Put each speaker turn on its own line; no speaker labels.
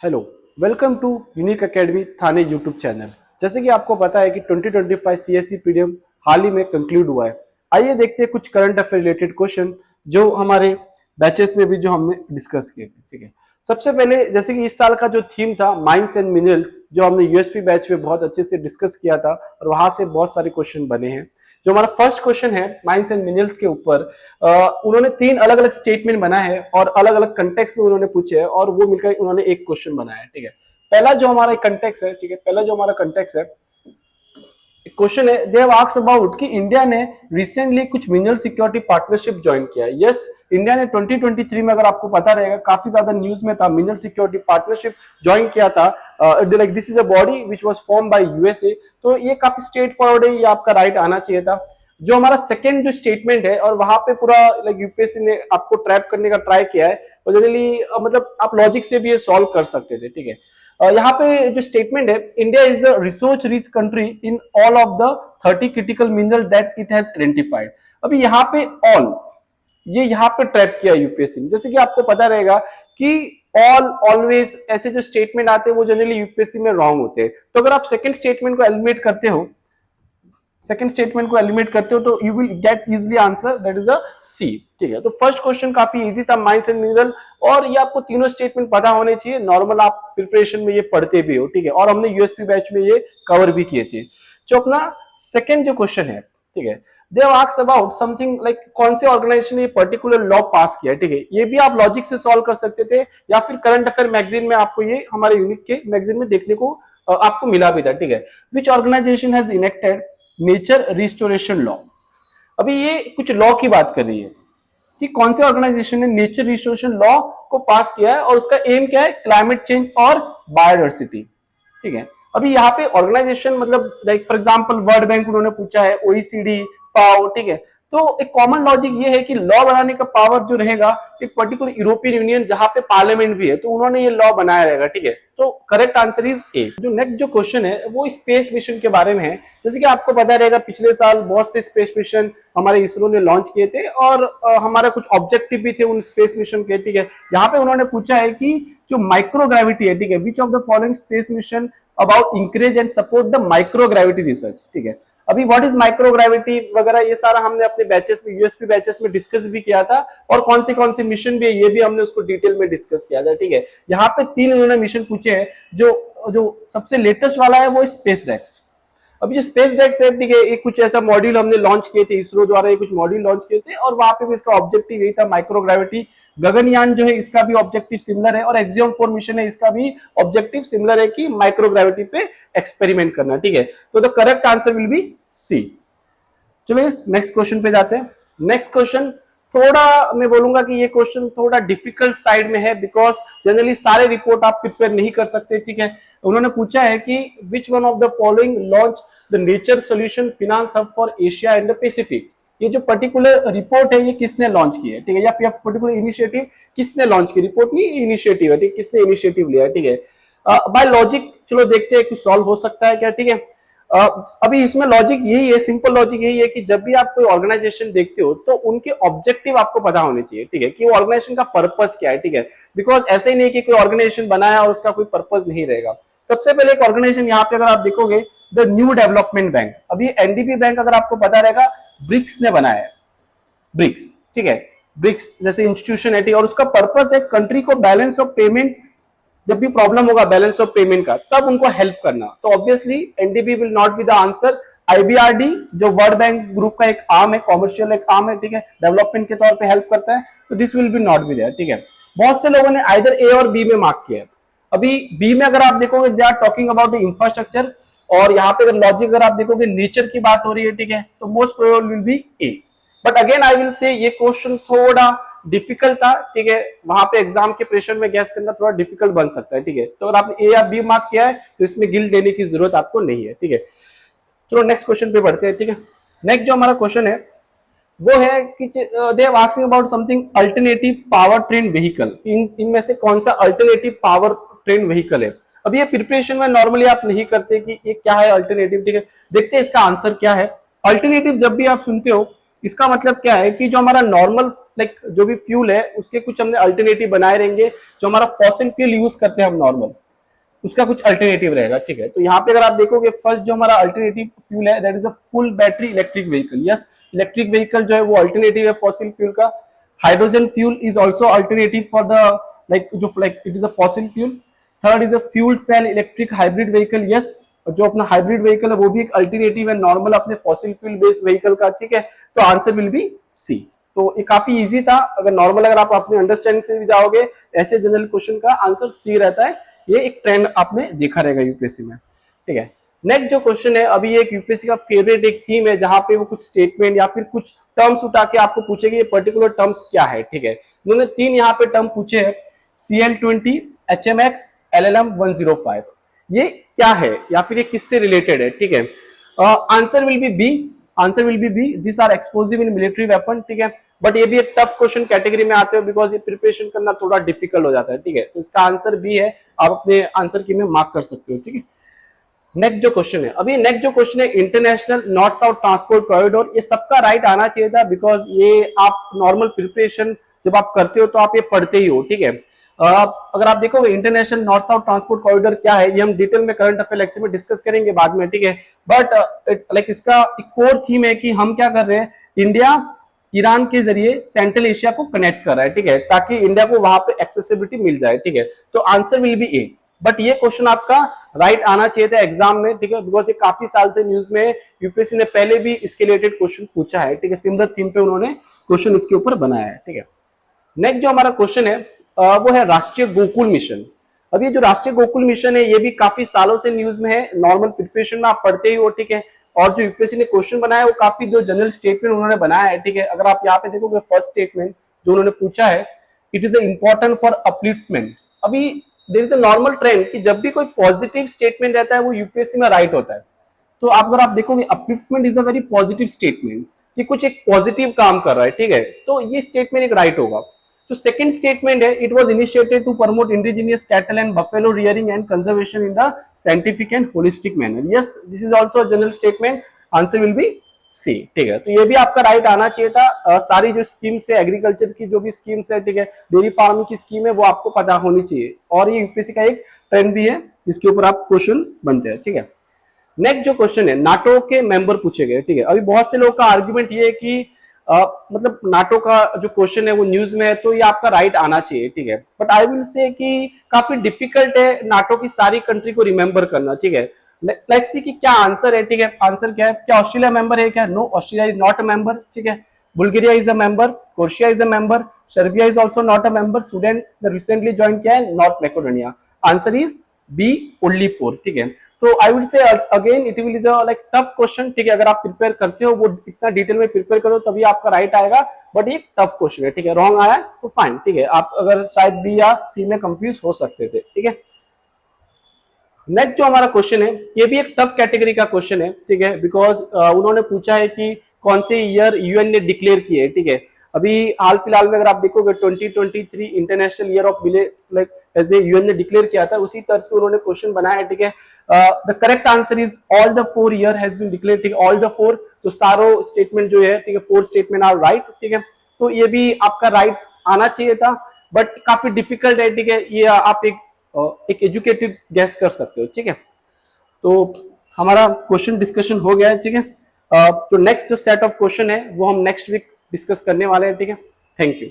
Hello, welcome to Unique Academy Thane YouTube channel. जैसे कि आपको पता है कि 2025 सीएससी पीडीएम हाल ही में कंक्लूड हुआ है। आइए देखते हैं कुछ करंट अफेयर रिलेटेड क्वेश्चन जो हमारे बैचेस में भी जो हमने डिस्कस किए थे। ठीक है, सबसे पहले जैसे कि इस साल का जो थीम था माइंस एंड मिनरल्स, जो हमने यूएसपी बैच में बहुत अच्छे से डिस्कस किया था और वहां से बहुत सारे क्वेश्चन बने हैं। जो हमारा फर्स्ट क्वेश्चन है माइंस एंड मिनरल्स के ऊपर, उन्होंने तीन अलग अलग स्टेटमेंट बनाए हैं और अलग अलग कंटेक्स्ट में उन्होंने पूछे हैं और वो मिलकर उन्होंने एक क्वेश्चन बनाया है। ठीक है, पहला जो हमारा कंटेक्स्ट है, ठीक है, पहला जो हमारा कंटेक्स्ट है, क्वेश्चन है दे हैव आस्क्ड अबाउट कि इंडिया ने रिसेंटली कुछ मिनरल सिक्योरिटी पार्टनरशिप ज्वाइन किया है। यस, इंडिया ने 2023 में, अगर आपको पता रहेगा, काफी ज्यादा न्यूज में था, मिनरल सिक्योरिटी पार्टनरशिप ज्वाइन किया था। Like this is a body which was form by USA. तो ये काफी स्ट्रेट फॉरवर्ड है, ये आपका राइट आना चाहिए था। जो हमारा सेकेंड जो स्टेटमेंट है, और वहां पे पूरा लाइक यूपीएससी ने आपको ट्रैप करने का ट्राई किया है, और जनरली मतलब आप लॉजिक से भी ये सॉल्व कर सकते थे। ठीक है, यहाँ पे जो स्टेटमेंट है, India is a resource rich country in all of the 30 critical mineral that it has identified. अभी यहाँ पे ऑल, ये यहाँ पे ट्रैप किया यूपीएससी ने। जैसे कि आपको पता रहेगा कि ऑल, ऑलवेज, ऐसे जो स्टेटमेंट आते हैं वो जनरली यूपीएससी में रॉन्ग होते हैं। तो अगर आप सेकंड स्टेटमेंट को एलिमिनेट करते हो, तो you will get easily answer, that is a C. ठीक है, तो फर्स्ट क्वेश्चन काफी इजी था, माइंस एंड मिनरल, और ये आपको तीनों स्टेटमेंट पता होने चाहिए। नॉर्मल आप प्रिपरेशन में ये पढ़ते भी हो। ठीक है, और हमने यूएसपी बैच में ये कवर भी किए थे। जो अपना सेकंड जो क्वेश्चन है, ठीक है, they have asked about something like कौन से ऑर्गेनाइजेशन ने ये पर्टिकुलर लॉ पास किया है। ठीक है, ये भी आप लॉजिक से सॉल्व कर सकते थे, या फिर करंट अफेयर मैगजीन में आपको ये हमारे यूनिक के मैगजीन में देखने को आपको मिला भी था। ठीक है, which organization has enacted nature restoration law. अभी ये कुछ लॉ की बात कर रही है कि कौन से ऑर्गेनाइजेशन ने नेचर रिस्टोरेशन लॉ को पास किया है, और उसका एम क्या है, क्लाइमेट चेंज और बायोडाइवर्सिटी। ठीक है, अभी यहाँ पे ऑर्गेनाइजेशन मतलब like for example world bank उन्होंने पूछा है, ओईसीडी, फाओ। ठीक है, तो एक कॉमन लॉजिक ये है कि लॉ बनाने का पावर जो रहेगा एक पर्टिकुलर यूरोपियन यूनियन, जहां पे पार्लियामेंट भी है, तो उन्होंने ये लॉ बनाया रहेगा। ठीक है, तो करेक्ट आंसर इज ए। जो नेक्स्ट जो क्वेश्चन है वो स्पेस मिशन के बारे में है। जैसे कि आपको पता रहेगा पिछले साल बहुत से स्पेस मिशन हमारे इसरो ने लॉन्च किए थे, और हमारा कुछ ऑब्जेक्टिव भी थे उन स्पेस मिशन के। ठीक है, यहाँ पे उन्होंने पूछा है कि जो माइक्रोग्रेविटी है, ठीक है, which of the following space mission about encourage and support the microgravity research. ठीक है, अभी व्हाट इज माइक्रोग्रेविटी वगैरह ये सारा हमने अपने बैचेस में, यूएसपी बैचेस में डिस्कस भी किया था, और कौन से मिशन भी है ये भी हमने उसको डिटेल में डिस्कस किया था। ठीक है, यहाँ पे तीन उन्होंने मिशन पूछे हैं। जो जो सबसे लेटेस्ट वाला है वो स्पेस डेक्स। अभी जो स्पेस डेक्स है, ठीक है, एक कुछ ऐसा मॉड्यूल हमने लॉन्च किए थे, इसरो द्वारा ये कुछ मॉड्यूल लॉन्च किए थे, और वहां पे भी इसका ऑब्जेक्टिव यही था, माइक्रोग्रेविटी। गगनयान जो है इसका भी ऑब्जेक्टिव सिमिलर है, और एक्सियम 4 मिशन है, इसका भी ऑब्जेक्टिव सिमिलर है कि माइक्रोग्रेविटी पे एक्सपेरिमेंट करना। ठीक है, तो the correct answer will be C. चलिए नेक्स्ट क्वेश्चन पे जाते हैं। नेक्स्ट क्वेश्चन थोड़ा मैं बोलूंगा कि ये क्वेश्चन थोड़ा डिफिकल्ट साइड में है, बिकॉज जनरली सारे रिपोर्ट आप प्रिपेयर नहीं कर सकते। ठीक है, उन्होंने पूछा है कि which one of the following launch the nature solution finance hub for Asia and the Pacific. ये जो पर्टिकुलर रिपोर्ट है ये किसने लॉन्च की है। ठीक है, या फिर पर्टिकुलर इनिशिएटिव किसने लॉन्च की, रिपोर्ट नहीं इनिशिएटिव है। ठीक, किसने इनिशिएटिव लिया है। ठीक है, बाय लॉजिक चलो देखते हैं कि सॉल्व हो सकता है क्या। ठीक है, अभी इसमें लॉजिक यही है, सिंपल लॉजिक यही है कि जब भी आप कोई ऑर्गेनाइजेशन देखते हो तो उनके ऑब्जेक्टिव आपको पता होने चाहिए। ठीक है, कि वो ऑर्गेनाइजेशन का पर्पस क्या है। ठीक है, बिकॉज ऐसे ही नहीं कि कोई ऑर्गेनाइजेशन बनाया और उसका कोई पर्पस नहीं रहेगा। सबसे पहले एक ऑर्गेनाइजेशन यहाँ पे अगर आप देखोगे, द न्यू डेवलपमेंट बैंक। अभी एनडीबी बैंक अगर आपको पता रहेगा ब्रिक्स ने बनाया है, ब्रिक्स। ठीक है, ब्रिक्स जैसे इंस्टीट्यूशन है, और उसका पर्पस है कंट्री को बैलेंस ऑफ पेमेंट, जब भी प्रॉब्लम होगा बैलेंस ऑफ पेमेंट का, तब उनको हेल्प करना। तो obviously NDB will not be the answer. IBRD जो वर्ल्ड बैंक ग्रुप का एक आर्म है, कॉमर्शियल एक आर्म है, ठीक है, डेवलपमेंट के तौर पे हेल्प करता है, तो this will be not be there. ठीक है, बहुत से लोगों ने आइदर ए और बी में मार्क किया है। अभी बी में अगर आप देखोगे they are talking about the infrastructure, और यहाँ पे अगर लॉजिक अगर आप देखोगे नेचर की बात हो रही है। ठीक है, तो most probable will be A. But again I will say ये क्वेश्चन थोड़ा डिफिकल्ट था। ठीक है, वहां पे एग्जाम के प्रेशर में गैस करना थोड़ा डिफिकल्ट बन सकता है। ठीक है, तो अगर आपने ए या बी मार्क किया है तो इसमें गिल्ट देने की जरूरत आपको नहीं है। ठीक है, चलो नेक्स्ट क्वेश्चन पे बढ़ते हैं। ठीक है, नेक्स्ट जो हमारा क्वेश्चन है वो है कि they are asking about something alternative power train vehicle. इनमें से कौन सा अल्टरनेटिव पावर ट्रेन व्हीकल है। अब ये प्रिपरेशन में नॉर्मली आप नहीं करते कि ये क्या है अल्टरनेटिव। ठीक है, देखते हैं इसका आंसर क्या है। अल्टरनेटिव जब भी आप सुनते हो इसका मतलब क्या है कि जो हमारा नॉर्मल लाइक जो भी फ्यूल है उसके कुछ हमने अल्टरनेटिव बनाए रहेंगे। जो हमारा फॉसिल फ्यूल यूज करते हैं हम नॉर्मल, उसका कुछ अल्टरनेटिव रहेगा, ठीक है। तो यहाँ पे अगर आप देखोगे फर्स्ट जो हमारा अल्टरनेटिव फ्यूल है that is a full battery electric vehicle. Yes, electric vehicle जो है वो अल्टरनेटिव है फॉसिल फ्यूल का। Hydrogen fuel is also alternative for the like it is a fossil fuel. Third is a fuel cell electric hybrid vehicle. Yes, जो अपना hybrid vehicle है वो भी एक अल्टरनेटिव है नॉर्मल अपने फॉसिल फ्यूल बेस्ड व्हीकल का, ठीक है। तो आंसर विल बी सी। तो ये काफी इजी था। अगर नॉर्मल अगर आप अपने अंडरस्टैंडिंग से भी जाओगे ऐसे जनरल क्वेश्चन का आंसर सी रहता है। ये एक ट्रेंड आपने देखा रहेगा यूपीएससी में, ठीक है। नेक्स्ट जो क्वेश्चन है, अभी ये एक यूपीएससी का फेवरेट एक थीम है जहां पे वो कुछ स्टेटमेंट या फिर कुछ टर्म्स उठा के आपको पूछेगी ये पर्टिकुलर टर्म्स क्या है, ठीक है। उन्होंने 3 यहाँ पे टर्म पूछे हैं, CL20, HMX, LLM-105। ये क्या है या फिर ये किससे रिलेटेड है, ठीक है। Answer will be B. Answer will be B. This are explosive in military weapon, ठीक है। बट ये भी एक टफ क्वेश्चन कैटेगरी में आते हैं बिकॉज ये प्रिपरेशन करना थोड़ा डिफिकल्ट हो जाता है, ठीक है। तो इसका आंसर बी है। आप अपने आंसर की में मार्क कर सकते हो, ठीक है। नेक्स्ट जो क्वेश्चन है, अभी नेक्स्ट जो क्वेश्चन है international north south transport corridor. ये सबका राइट आना चाहिए था बिकॉज ये आप नॉर्मल प्रिपरेशन जब आप करते हो तो आप ये पढ़ते ही हो, ठीक है। अगर आप देखोगे international north south transport corridor क्या है ये हम डिटेल में करंट अफेयर लेक्चर में डिस्कस करेंगे बाद में, ठीक है। बट लाइक इसका एक कोर थीम है कि हम क्या कर रहे हैं, इंडिया ईरान के जरिए सेंट्रल एशिया को कनेक्ट कर रहा है, ठीक है, ताकि इंडिया को वहां पे एक्सेसिबिलिटी मिल जाए, ठीक है। तो answer will B A. But ये क्वेश्चन आपका राइट आना चाहिए था एग्जाम में, ठीक है, बिकॉज ये काफी साल से न्यूज में यूपीएससी ने पहले भी इसके रिलेटेड क्वेश्चन पूछा है, ठीक है। सिमिलर थीम पे उन्होंने क्वेश्चन इसके ऊपर बनाया है, ठीक है। नेक्स्ट जो हमारा क्वेश्चन है वो है राष्ट्रीय गोकुल मिशन। अब ये जो राष्ट्रीय गोकुल मिशन है ये भी काफी सालों से न्यूज में है, नॉर्मल प्रिपरेशन में आप पढ़ते ही हो, ठीक है। और जो यूपीएससी ने क्वेश्चन बनाया है वो काफी जो जनरल स्टेटमेंट उन्होंने बनाया है, ठीक है। अगर आप यहाँ पे देखोगे फर्स्ट स्टेटमेंट जो उन्होंने पूछा है, it is important for upliftment. अभी there is a normal trend कि जब भी कोई पॉजिटिव स्टेटमेंट रहता है वो यूपीएससी में राइट होता है। तो आप अगर आप देखोगे upliftment is a very positive statement कि कुछ एक पॉजिटिव काम कर रहा है, ठीक है। तो ये स्टेटमेंट एक राइट होगा। जो सेकंड स्टेटमेंट है, it was initiated to promote indigenous cattle and buffalo rearing and conservation in the scientific and holistic manner. Yes, this is also a general statement. Answer will be C, ठीक है। तो ये भी आपका right आना चाहिए था। सारी जो स्कीम्स है एग्रीकल्चर की जो भी स्कीम्स है, ठीक है, डेयरी फार्मिंग की स्कीम है वो आपको पता होनी चाहिए। और ये यूपीएससी का एक ट्रेंड भी है जिसके ऊपर आप क्वेश्चन बनते हैं, ठीक है। नेक्स्ट जो क्वेश्चन है, नाटो के मेंबर पूछे गए, ठीक है। अभी बहुत से लोगों का आर्ग्यूमेंट ये है कि मतलब नाटो का जो क्वेश्चन है वो न्यूज में है तो ये आपका राइट आना चाहिए, ठीक है। बट आई विल से कि काफी डिफिकल्ट है नाटो की सारी कंट्री को रिमेंबर करना, ठीक है। लेट्स सी कि क्या आंसर है, ठीक है। आंसर क्या है, क्या ऑस्ट्रेलिया मेंबर है क्या? No, Australia is not a member, ठीक है। Bulgaria is a member, Croatia is a member, Serbia is also not a member, Sweden recently join किया है, North Macedonia. Answer is B, only 4, ठीक है। तो I would say again it will is a like tough question, ठीक है। अगर आप prepare करते हो वो इतना डिटेल में प्रिपेयर करो तभी आपका राइट आएगा। बट ये टफ क्वेश्चन है, ठीक है। रॉन्ग आया तो फाइन, ठीक है। आप अगर शायद बी या सी में कंफ्यूज हो सकते थे, ठीक है। नेक्स्ट जो हमारा क्वेश्चन है ये भी एक टफ कैटेगरी का क्वेश्चन है, ठीक है। बिकॉज उन्होंने पूछा है कि कौन से ईयर यूएन ने डिक्लेयर किए, ठीक है। अभी हाल फिलहाल में अगर आप देखोगे 2023 international year of village like as a UN ने डिक्लेयर किया था, उसी तरह से उन्होंने क्वेश्चन बनाया है, ठीक है। The correct answer is all the 4 year has been declare, ठीक है। ऑल द 4, तो सारो स्टेटमेंट जो है, ठीक है, 4 स्टेटमेंट आर राइट, ठीक है। तो ये भी आपका राइट आना चाहिए था बट काफी डिफिकल्ट है, ठीक है। ये आप एक एजुकेटेड गैस कर सकते हो, ठीक है। तो हमारा क्वेश्चन डिस्कशन हो गया है, ठीक है। तो नेक्स्ट जो सेट ऑफ क्वेश्चन है वो हम नेक्स्ट वीक डिस्कस करने वाले हैं, ठीक है। Thank you.